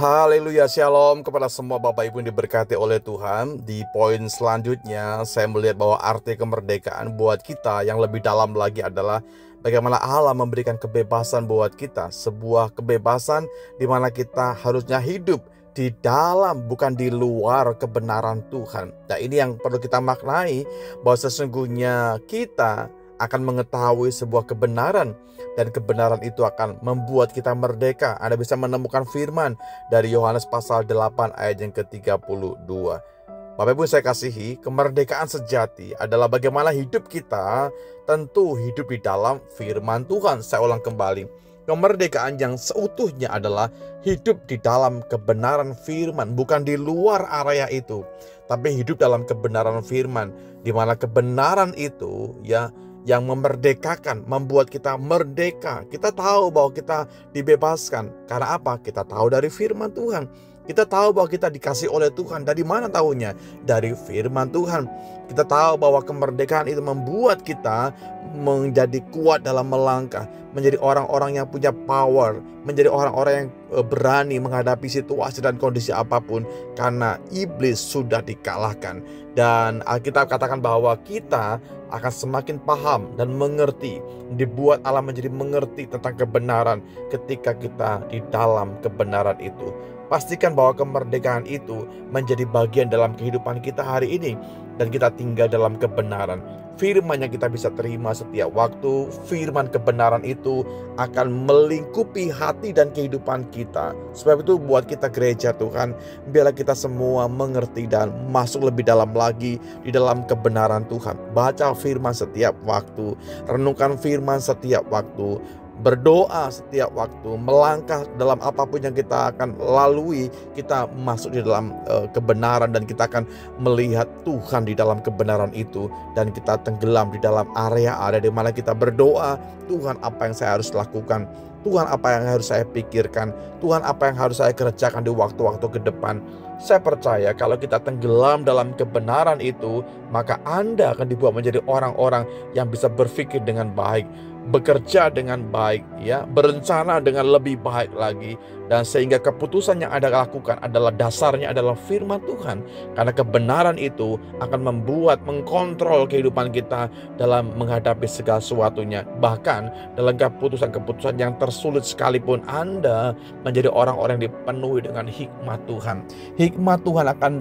Haleluya, shalom kepada semua Bapak Ibu yang diberkati oleh Tuhan. Di poin selanjutnya saya melihat bahwa arti kemerdekaan buat kita yang lebih dalam lagi adalah bagaimana Allah memberikan kebebasan buat kita. Sebuah kebebasan di mana kita harusnya hidup di dalam, bukan di luar kebenaran Tuhan. Nah, ini yang perlu kita maknai, bahwa sesungguhnya kita akan mengetahui sebuah kebenaran, dan kebenaran itu akan membuat kita merdeka. Anda bisa menemukan firman dari Yohanes pasal 8 ayat yang ke-32. Bapak Ibu saya kasihi, kemerdekaan sejati adalah bagaimana hidup kita tentu hidup di dalam firman Tuhan. Saya ulang kembali, kemerdekaan yang seutuhnya adalah hidup di dalam kebenaran firman, bukan di luar area itu, tapi hidup dalam kebenaran firman, di mana kebenaran itu yang memerdekakan, membuat kita merdeka. Kita tahu bahwa kita dibebaskan. Karena apa? Kita tahu dari firman Tuhan. Kita tahu bahwa kita dikasih oleh Tuhan. Dari mana tahunya? Dari firman Tuhan. Kita tahu bahwa kemerdekaan itu membuat kita menjadi kuat dalam melangkah, menjadi orang-orang yang punya power, menjadi orang-orang yang berani menghadapi situasi dan kondisi apapun, karena iblis sudah dikalahkan. Dan Alkitab katakan bahwa kita akan semakin paham dan mengerti, dibuat Allah menjadi mengerti tentang kebenaran ketika kita di dalam kebenaran itu. Pastikan bahwa kemerdekaan itu menjadi bagian dalam kehidupan kita hari ini, dan kita tinggal dalam kebenaran. Firman yang kita bisa terima setiap waktu, firman kebenaran itu akan melingkupi hati dan kehidupan kita. Sebab itu buat kita gereja Tuhan, biarlah kita semua mengerti dan masuk lebih dalam lagi di dalam kebenaran Tuhan. Baca firman setiap waktu, renungkan firman setiap waktu, berdoa setiap waktu, melangkah dalam apapun yang kita akan lalui. Kita masuk di dalam kebenaran, dan kita akan melihat Tuhan di dalam kebenaran itu, dan kita tenggelam di dalam area-area di mana kita berdoa, Tuhan apa yang saya harus lakukan, Tuhan apa yang harus saya pikirkan, Tuhan apa yang harus saya kerjakan di waktu-waktu ke depan. Saya percaya kalau kita tenggelam dalam kebenaran itu, maka Anda akan dibuat menjadi orang-orang yang bisa berpikir dengan baik, bekerja dengan baik, berencana dengan lebih baik lagi. Dan sehingga keputusan yang Anda lakukan adalah dasarnya adalah firman Tuhan. Karena kebenaran itu akan membuat mengkontrol kehidupan kita dalam menghadapi segala sesuatunya. Bahkan dalam keputusan-keputusan yang tersulit sekalipun, Anda menjadi orang-orang yang dipenuhi dengan hikmat Tuhan. Hikmat Tuhan akan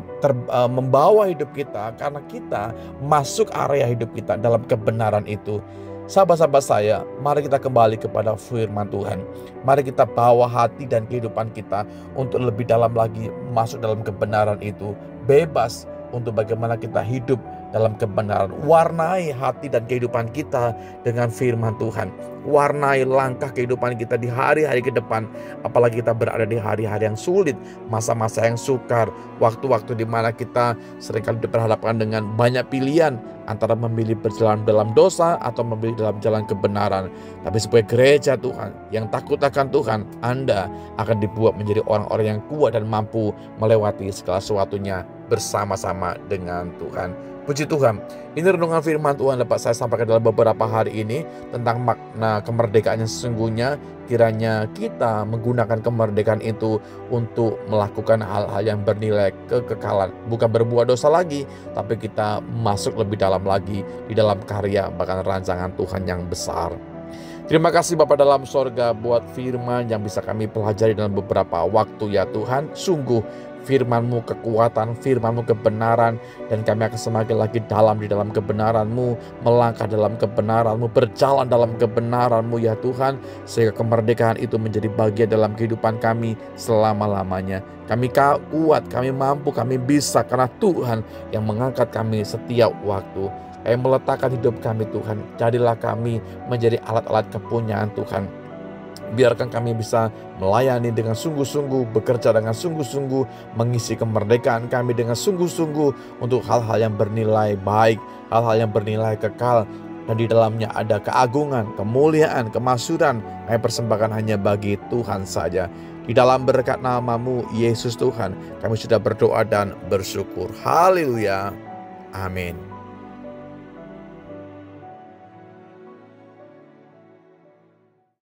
membawa hidup kita karena kita masuk area hidup kita dalam kebenaran itu. Sahabat-sahabat saya, mari kita kembali kepada firman Tuhan. Mari kita bawa hati dan kehidupan kita untuk lebih dalam lagi masuk dalam kebenaran itu. Bebas untuk bagaimana kita hidup dalam kebenaran. Warnai hati dan kehidupan kita dengan firman Tuhan. Warnai langkah kehidupan kita di hari-hari ke depan. Apalagi kita berada di hari-hari yang sulit, masa-masa yang sukar, waktu-waktu di mana kita seringkali diperhadapkan dengan banyak pilihan antara memilih berjalan dalam dosa atau memilih dalam jalan kebenaran. Tapi sebagai gereja Tuhan yang takut akan Tuhan, Anda akan dibuat menjadi orang-orang yang kuat dan mampu melewati segala sesuatunya bersama-sama dengan Tuhan. Puji Tuhan, ini renungan firman Tuhan dapat saya sampaikan dalam beberapa hari ini tentang makna kemerdekaan yang sesungguhnya. Kiranya kita menggunakan kemerdekaan itu untuk melakukan hal-hal yang bernilai kekekalan. Bukan berbuat dosa lagi, tapi kita masuk lebih dalam lagi di dalam karya bahkan rancangan Tuhan yang besar. Terima kasih Bapa dalam sorga buat firman yang bisa kami pelajari dalam beberapa waktu ya Tuhan. Sungguh firman-Mu kekuatan, firman-Mu kebenaran, dan kami akan semakin lagi dalam di dalam kebenaran-Mu, melangkah dalam kebenaran-Mu, berjalan dalam kebenaran-Mu ya Tuhan, sehingga kemerdekaan itu menjadi bagian dalam kehidupan kami selama-lamanya. Kami kuat, kami mampu, kami bisa karena Tuhan yang mengangkat kami setiap waktu. Kami meletakkan hidup kami Tuhan, jadilah kami menjadi alat-alat kepunyaan Tuhan. Biarkan kami bisa melayani dengan sungguh-sungguh, bekerja dengan sungguh-sungguh, mengisi kemerdekaan kami dengan sungguh-sungguh untuk hal-hal yang bernilai baik, hal-hal yang bernilai kekal, dan di dalamnya ada keagungan, kemuliaan, kemasyhuran yang persembahkan hanya bagi Tuhan saja. Di dalam berkat nama-Mu, Yesus Tuhan, kami sudah berdoa dan bersyukur. Haleluya. Amin.